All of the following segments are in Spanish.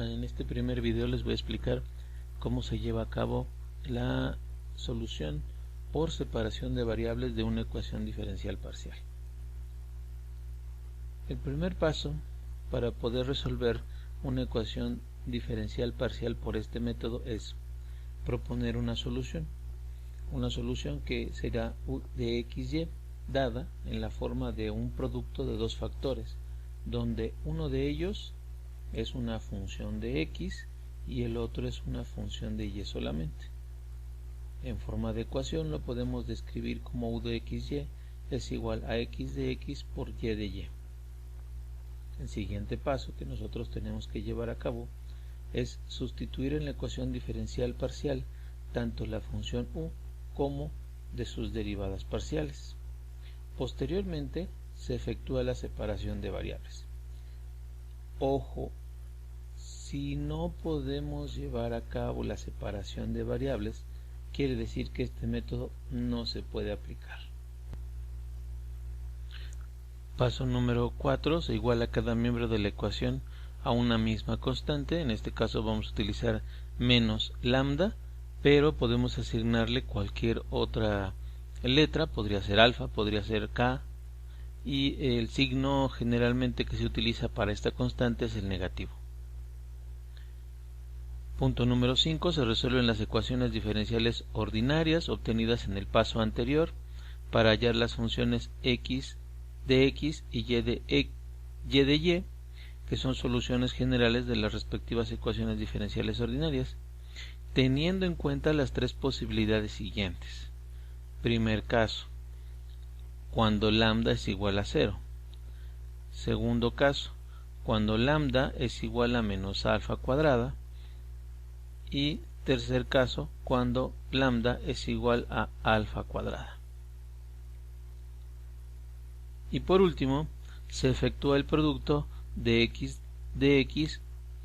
En este primer video les voy a explicar cómo se lleva a cabo la solución por separación de variables de una ecuación diferencial parcial. El primer paso para poder resolver una ecuación diferencial parcial por este método es proponer una solución que será u de xy dada en la forma de un producto de dos factores, donde uno de ellos es una función de x y el otro es una función de y solamente. En forma de ecuación lo podemos describir como u de xy es igual a x de x por y de y. El siguiente paso que nosotros tenemos que llevar a cabo es sustituir en la ecuación diferencial parcial tanto la función u como de sus derivadas parciales. Posteriormente se efectúa la separación de variables. Ojo, si no podemos llevar a cabo la separación de variables, quiere decir que este método no se puede aplicar. Paso número 4, se iguala cada miembro de la ecuación a una misma constante. En este caso vamos a utilizar menos lambda, pero podemos asignarle cualquier otra letra, podría ser alfa, podría ser k, y el signo generalmente que se utiliza para esta constante es el negativo. Punto número 5, se resuelven las ecuaciones diferenciales ordinarias obtenidas en el paso anterior para hallar las funciones x de x y y de y, que son soluciones generales de las respectivas ecuaciones diferenciales ordinarias, teniendo en cuenta las tres posibilidades siguientes. Primer caso, cuando lambda es igual a 0. Segundo caso, cuando lambda es igual a menos alfa cuadrada. Y tercer caso, cuando lambda es igual a alfa cuadrada. Y por último, se efectúa el producto de x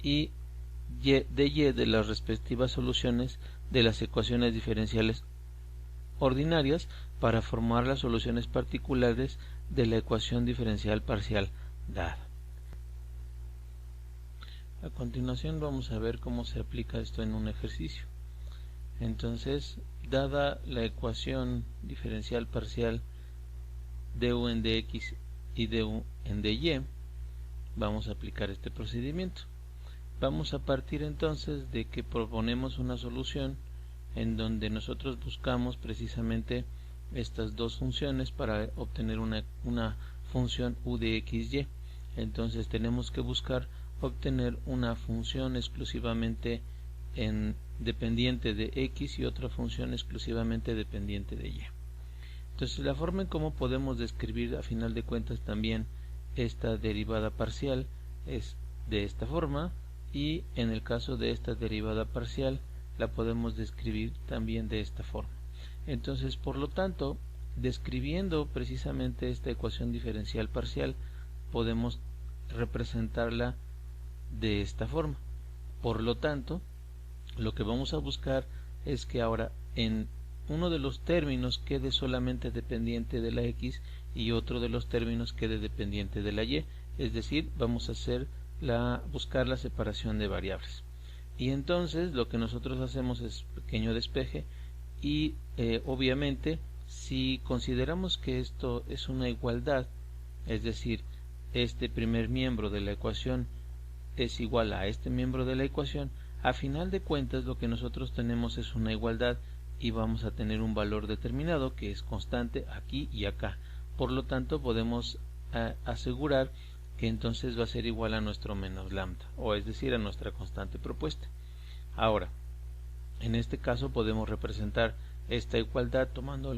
y de y de las respectivas soluciones de las ecuaciones diferenciales ordinarias para formar las soluciones particulares de la ecuación diferencial parcial dada. A continuación vamos a ver cómo se aplica esto en un ejercicio. Entonces, dada la ecuación diferencial parcial du en dx y du en dy, vamos a aplicar este procedimiento. Vamos a partir entonces de que proponemos una solución en donde nosotros buscamos precisamente estas dos funciones para obtener una función u de xy. Entonces tenemos que buscar obtener una función exclusivamente dependiente de x y otra función exclusivamente dependiente de y. Entonces la forma en cómo podemos describir a final de cuentas también esta derivada parcial es de esta forma, y en el caso de esta derivada parcial la podemos describir también de esta forma. Entonces, por lo tanto, describiendo precisamente esta ecuación diferencial parcial, podemos representarla de esta forma. Por lo tanto, lo que vamos a buscar es que ahora en uno de los términos quede solamente dependiente de la x y otro de los términos quede dependiente de la y, es decir, vamos a buscar la separación de variables. Y entonces lo que nosotros hacemos es pequeño despeje y obviamente si consideramos que esto es una igualdad, es decir, este primer miembro de la ecuación es igual a este miembro de la ecuación, a final de cuentas lo que nosotros tenemos es una igualdad y vamos a tener un valor determinado que es constante aquí y acá. Por lo tanto podemos asegurar que entonces va a ser igual a nuestro menos lambda, o es decir, a nuestra constante propuesta. Ahora, en este caso podemos representar esta igualdad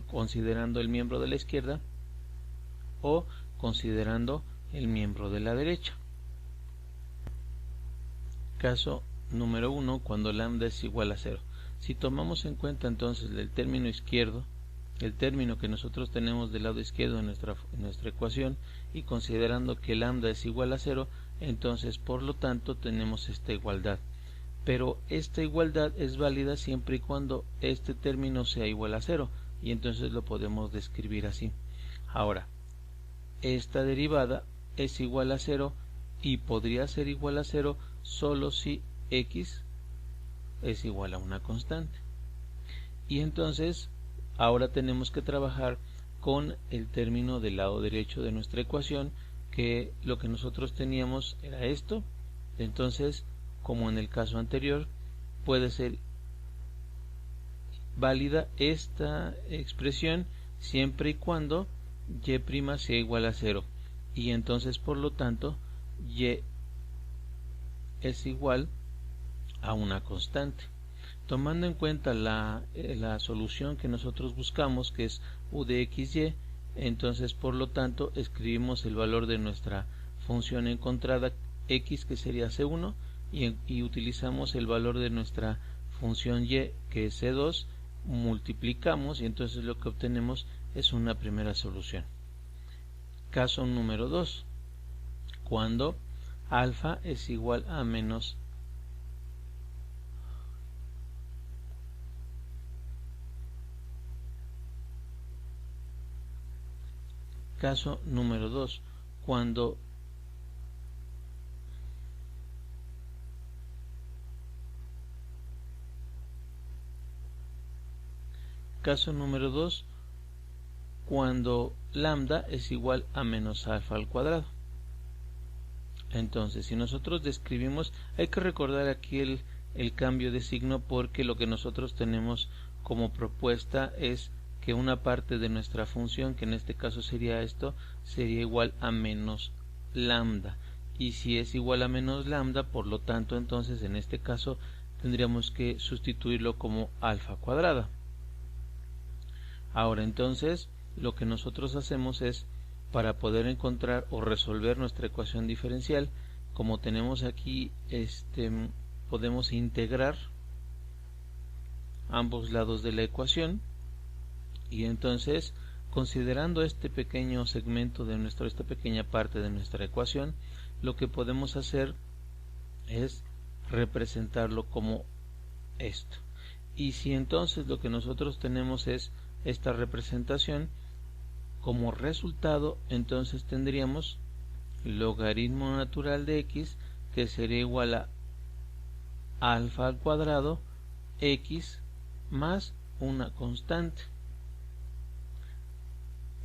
considerando el miembro de la izquierda o considerando el miembro de la derecha. Caso número 1, cuando lambda es igual a 0. Si tomamos en cuenta entonces el término izquierdo, el término que nosotros tenemos del lado izquierdo en nuestra ecuación, y considerando que lambda es igual a 0, entonces por lo tanto tenemos esta igualdad. Pero esta igualdad es válida siempre y cuando este término sea igual a 0, y entonces lo podemos describir así. Ahora, esta derivada es igual a 0 y podría ser igual a 0 solo si x es igual a una constante. Y entonces ahora tenemos que trabajar con el término del lado derecho de nuestra ecuación, que lo que nosotros teníamos era esto. Entonces, como en el caso anterior, puede ser válida esta expresión siempre y cuando y' sea igual a 0, y entonces por lo tanto y es igual a una constante. Tomando en cuenta la solución que nosotros buscamos, que es u de xy, entonces por lo tanto escribimos el valor de nuestra función encontrada x, que sería c1, y utilizamos el valor de nuestra función y, que es c2, multiplicamos y entonces lo que obtenemos es una primera solución. Caso número 2, cuando alfa es igual a menos Caso número 2, cuando lambda es igual a menos alfa al cuadrado. Entonces, si nosotros describimos, hay que recordar aquí el cambio de signo, porque lo que nosotros tenemos como propuesta es que una parte de nuestra función, que en este caso sería esto, sería igual a menos lambda. Y si es igual a menos lambda, por lo tanto, entonces en este caso tendríamos que sustituirlo como alfa cuadrada. Ahora entonces, lo que nosotros hacemos es, para poder encontrar o resolver nuestra ecuación diferencial, como tenemos aquí, podemos integrar ambos lados de la ecuación, y entonces, considerando este pequeño segmento de esta pequeña parte de nuestra ecuación, lo que podemos hacer es representarlo como esto. Y si entonces lo que nosotros tenemos es esta representación, como resultado entonces tendríamos logaritmo natural de x, que sería igual a alfa al cuadrado x más una constante.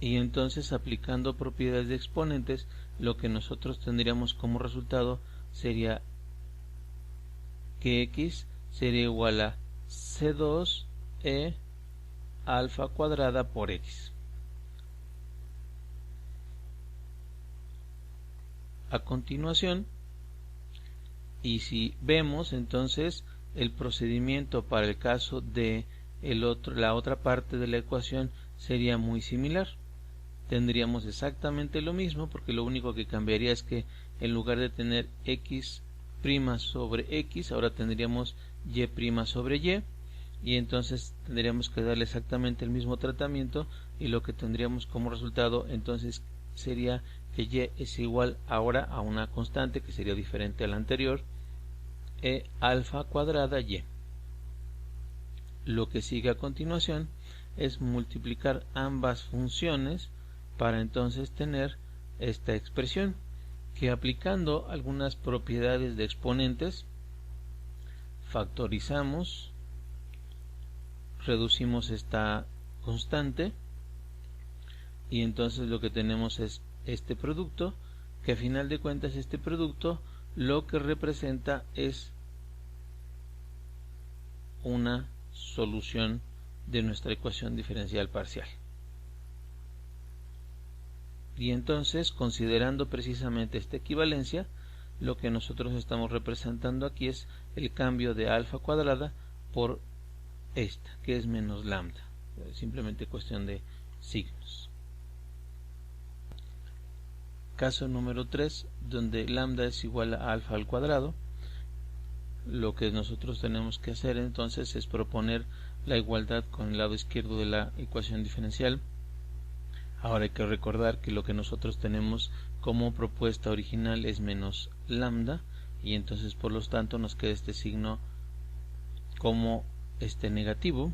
Y entonces, aplicando propiedades de exponentes, lo que nosotros tendríamos como resultado sería que x sería igual a c2e alfa cuadrada por x. A continuación, y si vemos entonces el procedimiento para el caso de la otra parte de la ecuación sería muy similar. Tendríamos exactamente lo mismo, porque lo único que cambiaría es que en lugar de tener x' sobre x, ahora tendríamos y' sobre y entonces tendríamos que darle exactamente el mismo tratamiento, y lo que tendríamos como resultado entonces sería que y es igual ahora a una constante que sería diferente a la anterior, e alfa cuadrada y. Lo que sigue a continuación es multiplicar ambas funciones para entonces tener esta expresión, que aplicando algunas propiedades de exponentes factorizamos, reducimos esta constante, y entonces lo que tenemos es este producto, que a final de cuentas este producto lo que representa es una solución de nuestra ecuación diferencial parcial. Y entonces, considerando precisamente esta equivalencia, lo que nosotros estamos representando aquí es el cambio de alfa cuadrada por esta, que es menos lambda, simplemente cuestión de signos. Caso número 3, donde lambda es igual a alfa al cuadrado. Lo que nosotros tenemos que hacer entonces es proponer la igualdad con el lado izquierdo de la ecuación diferencial. Ahora hay que recordar que lo que nosotros tenemos como propuesta original es menos lambda, y entonces por lo tanto nos queda este signo como negativo.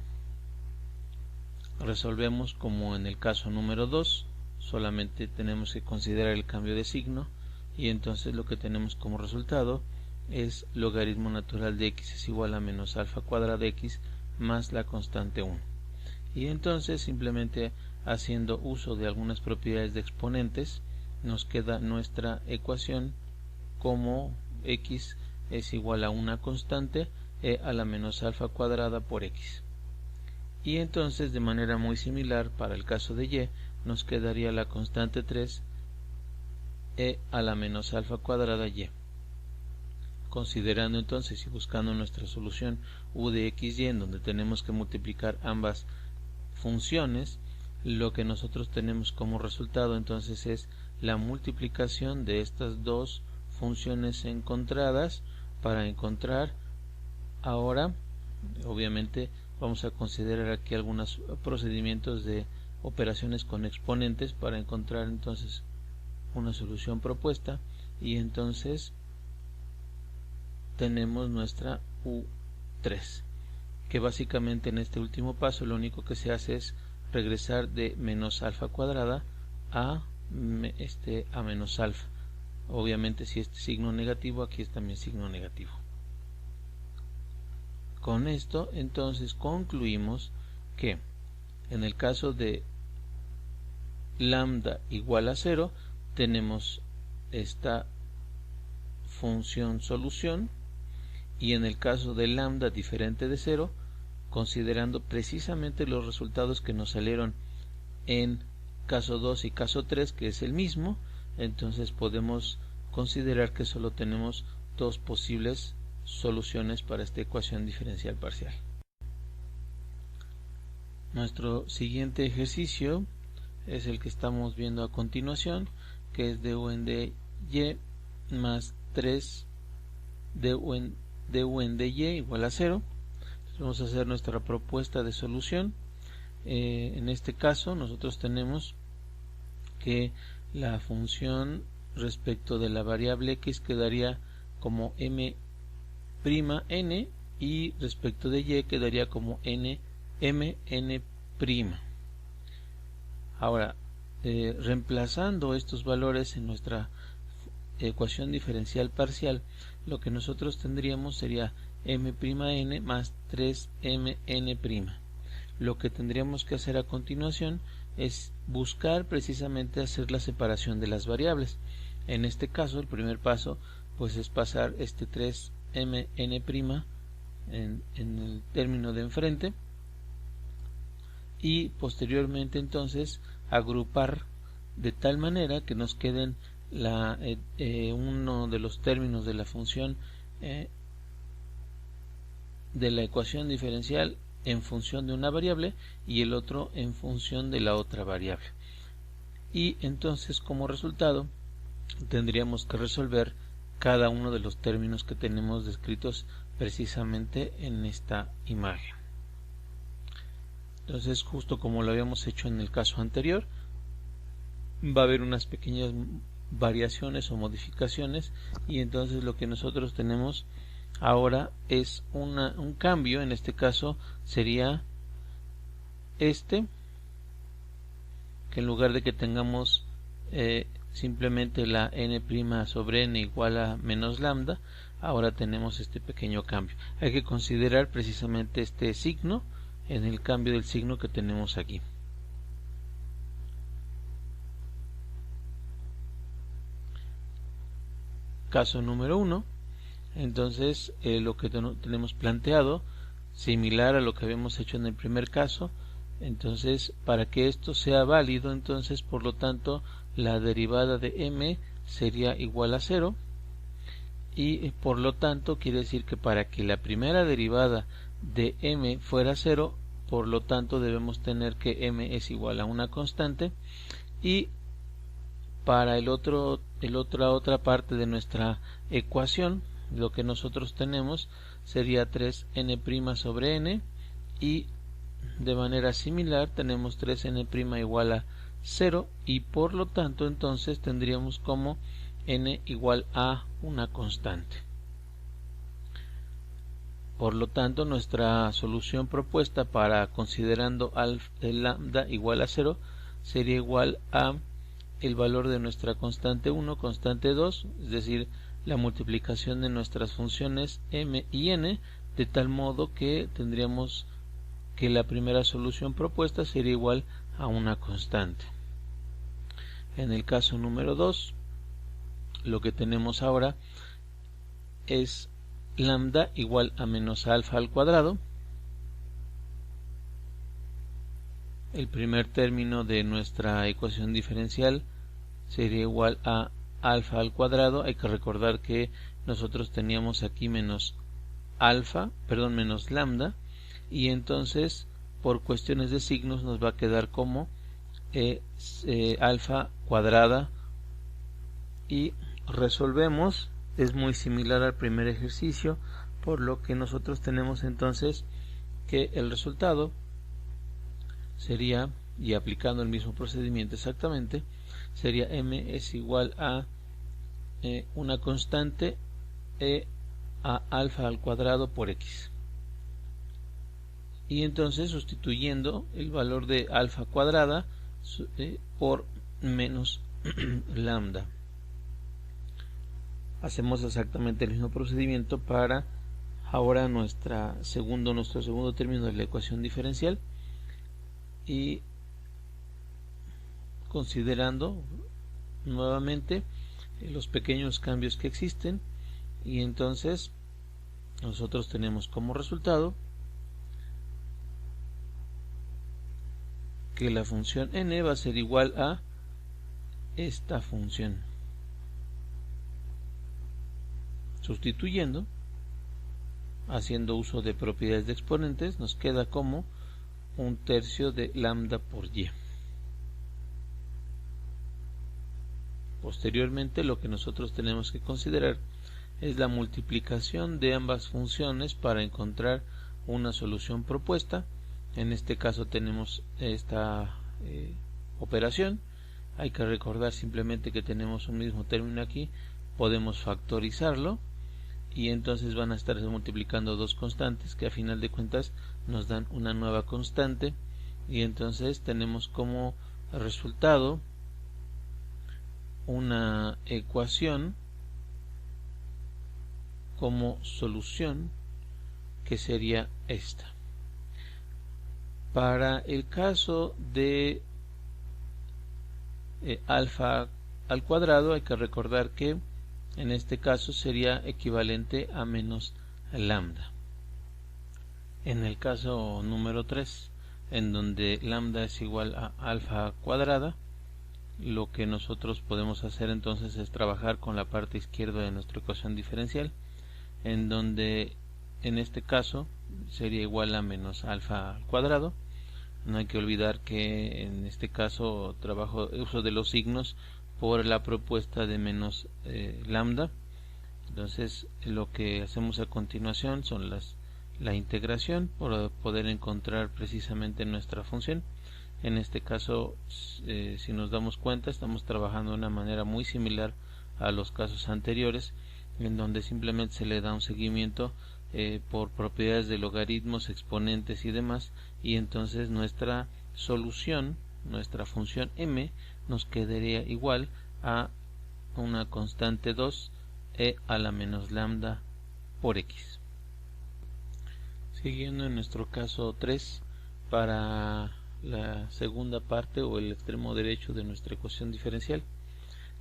Resolvemos como en el caso número 2, solamente tenemos que considerar el cambio de signo, y entonces lo que tenemos como resultado es logaritmo natural de x es igual a menos alfa cuadrada de x más la constante 1. Y entonces simplemente haciendo uso de algunas propiedades de exponentes nos queda nuestra ecuación como x es igual a una constante e a la menos alfa cuadrada por x. Y entonces de manera muy similar para el caso de y nos quedaría la constante 3 e a la menos alfa cuadrada y. Considerando entonces y buscando nuestra solución u de x y en donde tenemos que multiplicar ambas funciones, lo que nosotros tenemos como resultado entonces es la multiplicación de estas dos funciones encontradas para encontrar ahora, obviamente vamos a considerar aquí algunos procedimientos de operaciones con exponentes para encontrar entonces una solución propuesta, y entonces tenemos nuestra U3, que básicamente en este último paso lo único que se hace es regresar de menos alfa cuadrada a menos alfa. Obviamente si este signo negativo, aquí es también signo negativo. Con esto entonces concluimos que en el caso de lambda igual a 0 tenemos esta función solución, y en el caso de lambda diferente de 0, considerando precisamente los resultados que nos salieron en caso 2 y caso 3, que es el mismo, entonces podemos considerar que solo tenemos dos posibles soluciones para esta ecuación diferencial parcial. Nuestro siguiente ejercicio es el que estamos viendo a continuación, que es du en dy más 3 du en dy igual a 0. Entonces vamos a hacer nuestra propuesta de solución. En este caso nosotros tenemos que la función respecto de la variable x quedaría como mn, y respecto de y quedaría como mn'. Ahora, reemplazando estos valores en nuestra ecuación diferencial parcial, lo que nosotros tendríamos sería m'n más 3mn'. Lo que tendríamos que hacer a continuación es buscar precisamente hacer la separación de las variables. En este caso, el primer paso pues es pasar este 3mn' en el término de enfrente, y posteriormente entonces agrupar de tal manera que nos queden uno de los términos de la función de la ecuación diferencial en función de una variable y el otro en función de la otra variable, y entonces como resultado tendríamos que resolver cada uno de los términos que tenemos descritos precisamente en esta imagen. Entonces, justo como lo habíamos hecho en el caso anterior, va a haber unas pequeñas variaciones o modificaciones, y entonces lo que nosotros tenemos ahora es un cambio. En este caso sería que en lugar de que tengamos simplemente la n' sobre n igual a menos lambda, ahora tenemos este pequeño cambio. Hay que considerar precisamente este signo en el cambio del signo que tenemos aquí. Caso número 1. Entonces lo que tenemos planteado, similar a lo que habíamos hecho en el primer caso. Entonces, para que esto sea válido, entonces por lo tanto la derivada de m sería igual a 0, y por lo tanto quiere decir que para que la primera derivada de m fuera 0, por lo tanto debemos tener que m es igual a una constante, y para otra parte de nuestra ecuación lo que nosotros tenemos sería 3n' sobre n, y de manera similar tenemos 3n' igual a 0, y por lo tanto entonces tendríamos como n igual a una constante. Por lo tanto, nuestra solución propuesta para considerando el lambda igual a 0 sería igual a el valor de nuestra constante 1, constante 2, es decir, la multiplicación de nuestras funciones m y n, de tal modo que tendríamos que la primera solución propuesta sería igual a una constante. En el caso número 2, lo que tenemos ahora es lambda igual a menos alfa al cuadrado. El primer término de nuestra ecuación diferencial sería igual a alfa al cuadrado. Hay que recordar que nosotros teníamos aquí menos lambda, y entonces por cuestiones de signos nos va a quedar como alfa cuadrada, y resolvemos. Es muy similar al primer ejercicio, por lo que nosotros tenemos entonces que el resultado sería, y aplicando el mismo procedimiento exactamente, sería m es igual a una constante a alfa al cuadrado por x. Y entonces sustituyendo el valor de alfa cuadrada por menos lambda, hacemos exactamente el mismo procedimiento para ahora nuestro segundo término de la ecuación diferencial, y considerando nuevamente los pequeños cambios que existen, y entonces nosotros tenemos como resultado que la función n va a ser igual a esta función. Sustituyendo, haciendo uso de propiedades de exponentes, nos queda como 1/3 de lambda por y. Posteriormente, lo que nosotros tenemos que considerar es la multiplicación de ambas funciones para encontrar una solución propuesta. En este caso tenemos esta operación. Hay que recordar simplemente que tenemos un mismo término aquí, podemos factorizarlo, y entonces van a estar multiplicando dos constantes que a final de cuentas nos dan una nueva constante, y entonces tenemos como resultado una ecuación como solución que sería esta. Para el caso de alfa al cuadrado, hay que recordar que en este caso sería equivalente a menos lambda. En el caso número 3, en donde lambda es igual a alfa cuadrada, lo que nosotros podemos hacer entonces es trabajar con la parte izquierda de nuestra ecuación diferencial, en donde en este caso sería igual a menos alfa al cuadrado. No hay que olvidar que en este caso uso de los signos por la propuesta de menos lambda. Entonces lo que hacemos a continuación son la integración para poder encontrar precisamente nuestra función. En este caso, si nos damos cuenta, estamos trabajando de una manera muy similar a los casos anteriores, en donde simplemente se le da un seguimiento por propiedades de logaritmos, exponentes y demás, y entonces nuestra solución, nuestra función m, nos quedaría igual a una constante 2 e a la menos lambda por x. Siguiendo en nuestro caso 3, para la segunda parte o el extremo derecho de nuestra ecuación diferencial,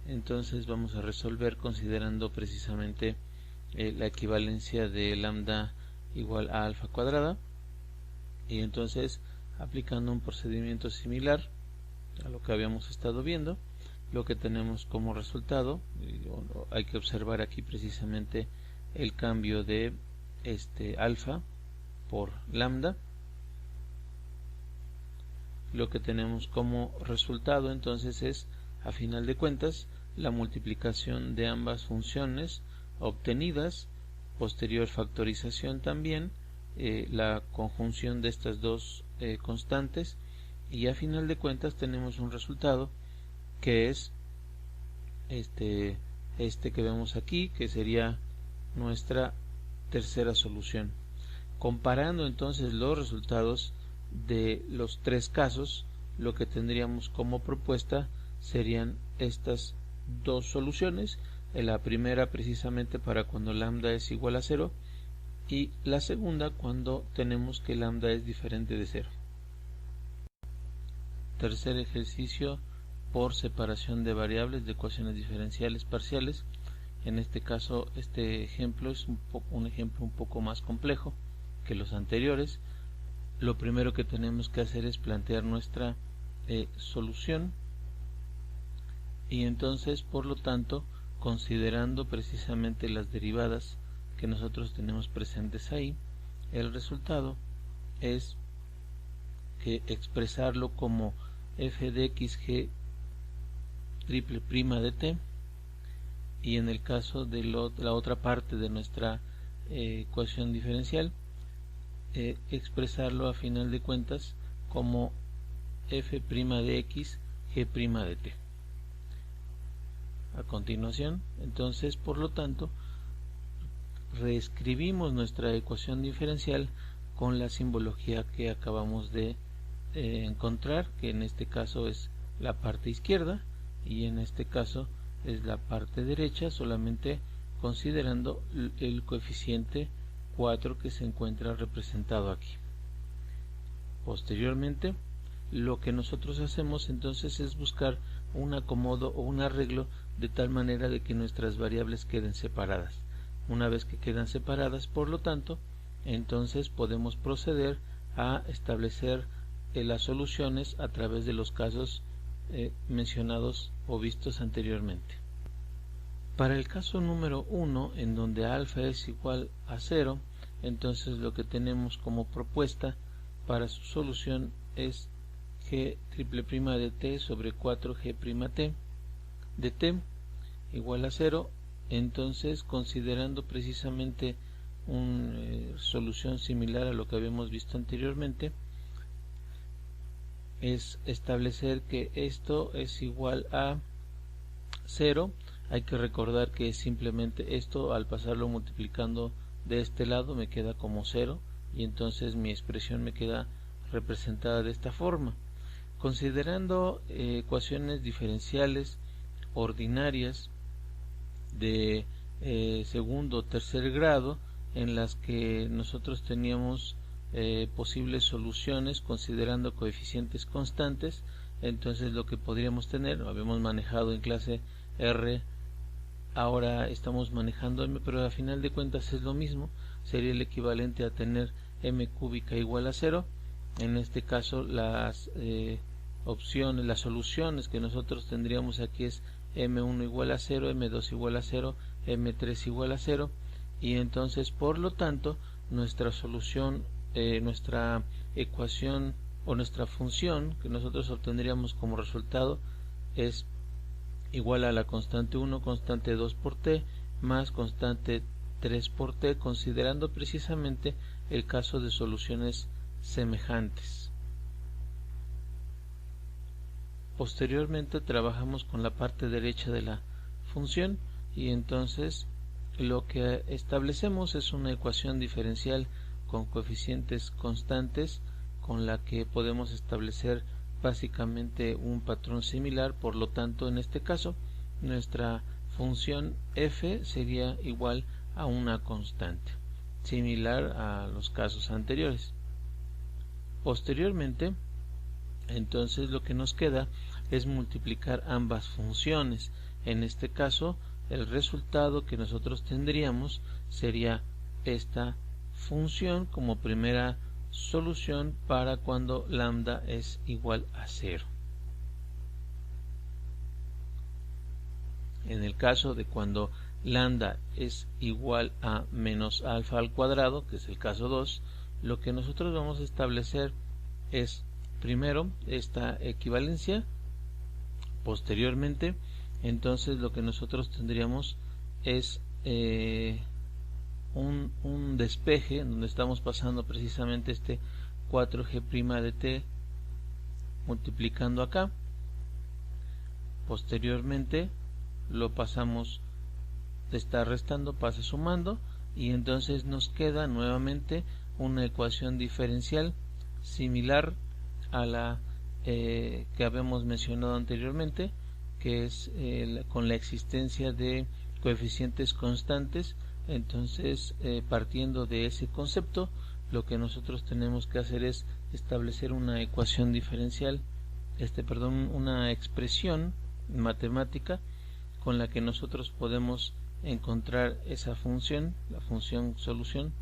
entonces vamos a resolver considerando precisamente la equivalencia de lambda igual a alfa cuadrada, y entonces aplicando un procedimiento similar a lo que habíamos estado viendo, lo que tenemos como resultado, hay que observar aquí precisamente el cambio de alfa por lambda. Lo que tenemos como resultado entonces es, a final de cuentas, la multiplicación de ambas funciones obtenidas, posterior factorización también, la conjunción de estas dos constantes, y a final de cuentas tenemos un resultado que es este que vemos aquí, que sería nuestra tercera solución. Comparando entonces los resultados de los tres casos, lo que tendríamos como propuesta serían estas dos soluciones, la primera precisamente para cuando lambda es igual a 0 y la segunda cuando tenemos que lambda es diferente de 0. Tercer ejercicio por separación de variables de ecuaciones diferenciales parciales. En este caso, este ejemplo es un ejemplo un poco más complejo que los anteriores. Lo primero que tenemos que hacer es plantear nuestra solución y entonces, por lo tanto, considerando precisamente las derivadas que nosotros tenemos presentes ahí, el resultado es que expresarlo como f de x g triple prima de t, y en el caso de la otra parte de nuestra ecuación diferencial, expresarlo a final de cuentas como f' de x g' de t. A continuación, entonces, por lo tanto, reescribimos nuestra ecuación diferencial con la simbología que acabamos de encontrar, que en este caso es la parte izquierda y en este caso es la parte derecha, solamente considerando el coeficiente 4 que se encuentra representado aquí. Posteriormente, lo que nosotros hacemos entonces es buscar un acomodo o un arreglo de tal manera de que nuestras variables queden separadas. Una vez que quedan separadas, por lo tanto, entonces podemos proceder a establecer las soluciones a través de los casos mencionados o vistos anteriormente. Para el caso número 1, en donde alfa es igual a 0, entonces lo que tenemos como propuesta para su solución es g triple prima de t sobre 4g' de t igual a 0. Entonces, considerando precisamente una solución similar a lo que habíamos visto anteriormente, es establecer que esto es igual a 0. Hay que recordar que es simplemente esto, al pasarlo multiplicando de este lado me queda como 0 y entonces mi expresión me queda representada de esta forma. Considerando ecuaciones diferenciales ordinarias de segundo o tercer grado, en las que nosotros teníamos posibles soluciones considerando coeficientes constantes, entonces lo que podríamos tener, lo habíamos manejado en clase R, ahora estamos manejando M, pero a final de cuentas es lo mismo, sería el equivalente a tener M cúbica igual a 0. En este caso las opciones, las soluciones que nosotros tendríamos aquí es M1 igual a 0, M2 igual a 0, M3 igual a 0, y entonces por lo tanto nuestra solución, nuestra ecuación o nuestra función que nosotros obtendríamos como resultado es igual a la constante 1, constante 2 por t, más constante 3 por t, considerando precisamente el caso de soluciones semejantes. Posteriormente trabajamos con la parte derecha de la función y entonces lo que establecemos es una ecuación diferencial con coeficientes constantes con la que podemos establecer básicamente un patrón similar. Por lo tanto, en este caso nuestra función f sería igual a una constante, similar a los casos anteriores. Posteriormente, entonces lo que nos queda es multiplicar ambas funciones. En este caso, el resultado que nosotros tendríamos sería esta función como primera solución para cuando lambda es igual a 0. En el caso de cuando lambda es igual a menos alfa al cuadrado, que es el caso 2, lo que nosotros vamos a establecer es primero esta equivalencia. Posteriormente, entonces lo que nosotros tendríamos es un despeje en donde estamos pasando precisamente este 4g' de t multiplicando acá. Posteriormente lo pasamos, está restando, pasa sumando, y entonces nos queda nuevamente una ecuación diferencial similar a la que habíamos mencionado anteriormente, que es con la existencia de coeficientes constantes. Entonces, partiendo de ese concepto, lo que nosotros tenemos que hacer es establecer una ecuación diferencial, una expresión matemática con la que nosotros podemos encontrar esa función, la función solución,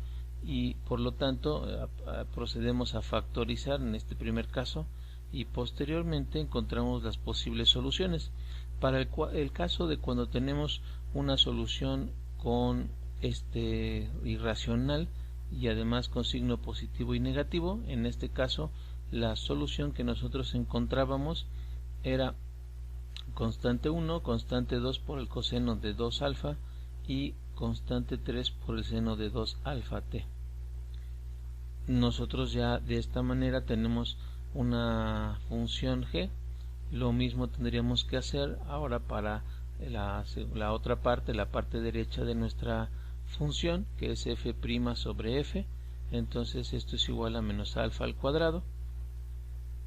y por lo tanto procedemos a factorizar en este primer caso y posteriormente encontramos las posibles soluciones. Para el caso de cuando tenemos una solución con irracional y además con signo positivo y negativo, en este caso la solución que nosotros encontrábamos era constante 1, constante 2 por el coseno de 2 alfa y constante 3 por el seno de 2 alfa t. Nosotros ya de esta manera tenemos una función g. Lo mismo tendríamos que hacer ahora para la otra parte, la parte derecha de nuestra función, que es f' sobre f. Entonces esto es igual a menos alfa al cuadrado,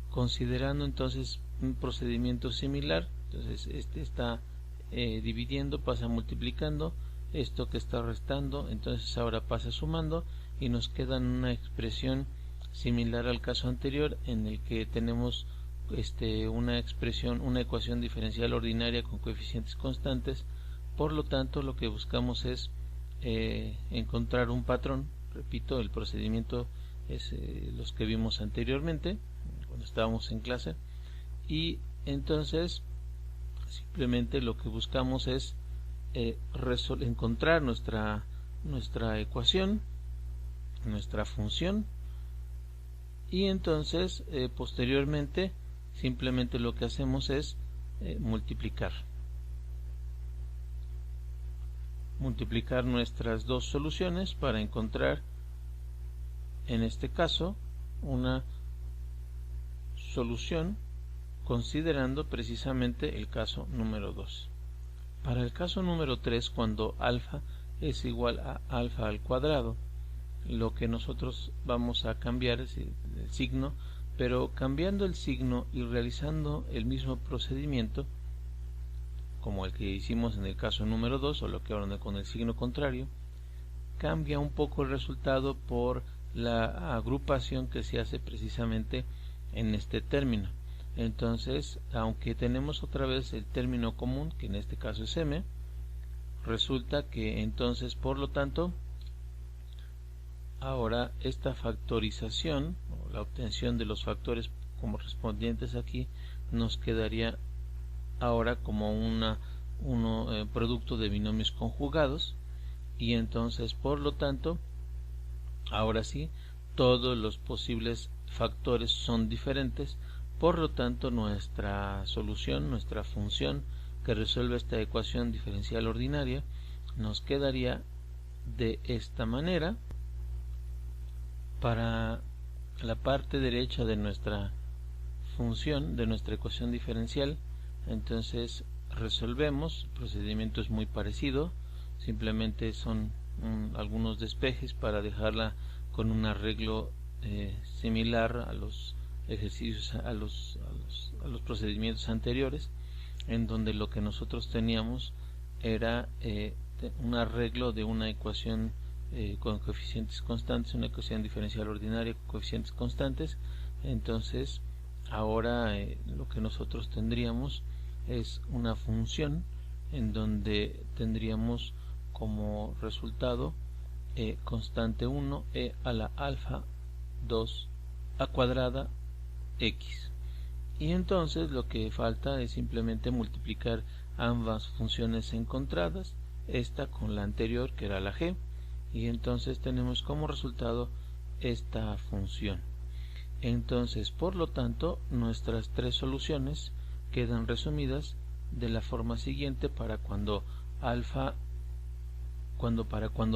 considerando entonces un procedimiento similar. Entonces este está dividiendo, pasa multiplicando, esto que está restando, entonces ahora pasa sumando, y nos queda una expresión similar al caso anterior, en el que tenemos una ecuación diferencial ordinaria con coeficientes constantes. Por lo tanto, lo que buscamos es encontrar un patrón. Repito, el procedimiento es los que vimos anteriormente cuando estábamos en clase, y entonces simplemente lo que buscamos es encontrar nuestra ecuación, nuestra función, y entonces posteriormente simplemente lo que hacemos es multiplicar nuestras dos soluciones para encontrar en este caso una solución, considerando precisamente el caso número 2. Para el caso número 3, cuando alfa es igual a alfa al cuadrado, lo que nosotros vamos a cambiar es el signo, pero cambiando el signo y realizando el mismo procedimiento como el que hicimos en el caso número 2, solo que ahora con el signo contrario, cambia un poco el resultado por la agrupación que se hace precisamente en este término. Entonces, aunque tenemos otra vez el término común, que en este caso es m, resulta que entonces, por lo tanto, ahora esta factorización, o la obtención de los factores correspondientes aquí, nos quedaría ahora como un producto de binomios conjugados, y entonces, por lo tanto, ahora sí, todos los posibles factores son diferentes. Por lo tanto, nuestra solución, nuestra función que resuelve esta ecuación diferencial ordinaria, nos quedaría de esta manera. Para la parte derecha de nuestra función, de nuestra ecuación diferencial, entonces resolvemos. El procedimiento es muy parecido, simplemente son algunos despejes para dejarla con un arreglo similar a los ejercicios, a los procedimientos anteriores, en donde lo que nosotros teníamos era un arreglo de una ecuación con coeficientes constantes, una ecuación diferencial ordinaria con coeficientes constantes. Entonces ahora lo que nosotros tendríamos es una función en donde tendríamos como resultado constante 1 a la alfa 2 a cuadrada x, y entonces lo que falta es simplemente multiplicar ambas funciones encontradas, esta con la anterior que era la g, y entonces tenemos como resultado esta función. Entonces, por lo tanto, nuestras tres soluciones quedan resumidas de la forma siguiente para cuando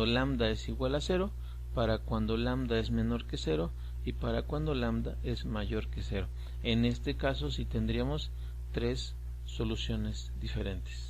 lambda es igual a 0, para cuando lambda es menor que 0 y para cuando lambda es mayor que 0. En este caso sí tendríamos tres soluciones diferentes.